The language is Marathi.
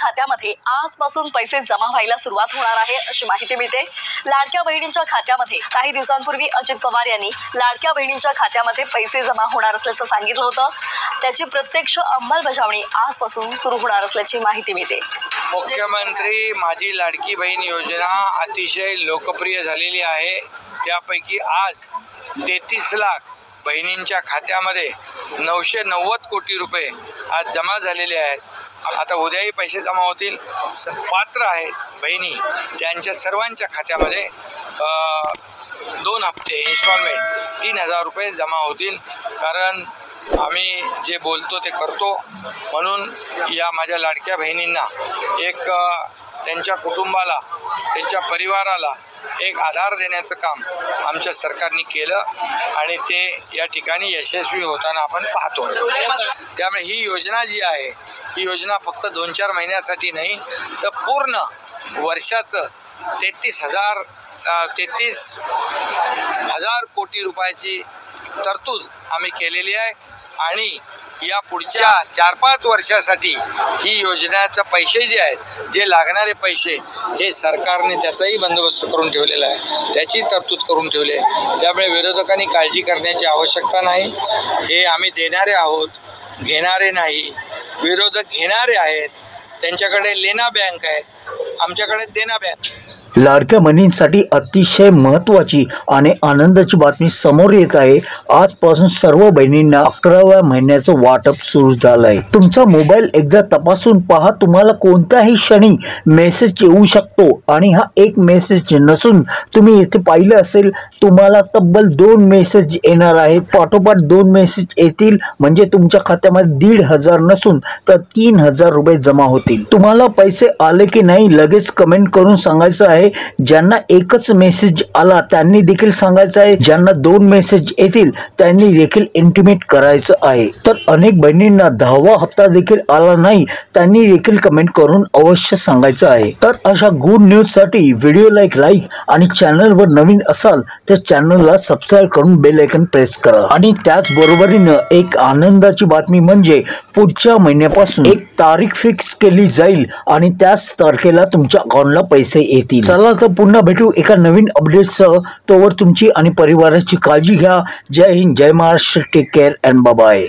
खात्यामध्ये आजपासून पैसे जमा व्हायला सुरुवात होणार आहे अशी माहिती मिळते। लाडक्या बहिणींच्या खात्यामध्ये काही दिवसांपूर्वी अजित पवार यांनी लाडक्या बहिणींच्या खात्यामध्ये पैसे जमा होणार असल्याचं सांगितलं होतं। त्याची प्रत्यक्ष अंमलबजावणी आजपासून सुरू होणार असल्याची माहिती मिळते। मुख्यमंत्री माझी लाडकी बहीण योजना अतिशय लोकप्रिय झालेली आहे। त्यापैकी आज 33 लाख बहिणींच्या खात्यामध्ये 990 कोटी रुपये आज जमा झालेले आहेत। आता उद्याही पैसे जमा होतील। पात्र आहेत बहिणी त्यांच्या सर्वांच्या खात्यामध्ये 2 हप्ते इन्स्टॉलमेंट 3000 रुपये जमा होतील। कारण आम्ही जे बोलतो ते करतो, म्हणून या माझ्या लाडक्या बहिणींना एक त्यांच्या कुटुंबाला त्यांच्या परिवाराला एक आधार देण्याचं काम आमच्या सरकारने केलं आणि ते या ठिकाणी यशस्वी होताना आपण पाहतो। त्यामुळे ही योजना जी आहे ही योजना फक्त 2-4 महिन्यासाठी नाही तर पूर्ण वर्षाचं 33,000 कोटी रुपयाची तरतूद आम्ही केलेली आहे आणि या पुढच्या 4-5 वर्षासाठी ही योजनेचे पैसे जे आहेत, जे लागणारे पैसे हे सरकारने त्याचाही बंदोबस्त करून ठेवलेला आहे, त्याची तरतूद करून ठेवली आहे। त्यामुळे विरोधकांनी काळजी करण्याची आवश्यकता नाही। हे आम्ही देणारे आहोत, घेणारे नाही। विरोधक घेणारे आहेत, त्यांच्याकडे लेना बँक आहे, आमच्याकडे देना बँक। लाडक्या बहिणींसाठी अतिशय महत्त्वाची आणि आनंदाची बातमी समोर येत आहे। आजपासून सर्व बहिणींना 11व्या महिन्याचं वाटप सुरू झालं आहे। तुमचा मोबाईल एकदा तपासून पहा, तुम्हाला कोणत्याही क्षणी मेसेज येऊ शकतो आणि हा एक मेसेज नसून तुम्ही इथे पाहिलं असेल तुम्हाला तब्बल 2 मेसेज येणार आहेत। पाठोपाठ 2 मेसेज येतील म्हणजे तुमच्या खात्यामध्ये 1,500 नसून तर 3,000 रुपये जमा होतील। तुम्हाला पैसे आले की नाही लगेच कमेंट करून सांगायचं आहे। ज्यांना एकच मेसेज आला त्यांनी देखील सांगायचं आहे, ज्यांना 2 मेसेज येतील त्यांनी देखील इंटिमेट करायचं आहे। तर अनेक बहिणींना 10वा हप्ता देखील आला नाही त्यांनी देखील कमेंट करून अवश्य सांगायचं आहे। तर अशा गुड न्यूज साठी व्हिडिओला लाईक आणि चॅनलवर नवीन असाल तर चॅनलला सबस्क्राईब करून बेल आयकॉन प्रेस करा। आणि त्याच बरोबरीने एक आनंदाची बातमी म्हणजे पुढच्या महिन्यापासून एक तारीख फिक्स केली जाईल आणि त्याच तारखेला तुमच्या अकाउंटला पैसे येतील। चला तर पुन्हा भेटू एका नवीन अपडेटसह। तोवर तुमची आणि परिवाराची काळजी घ्या। जय हिंद, जय Maharashtra, take care and bye bye.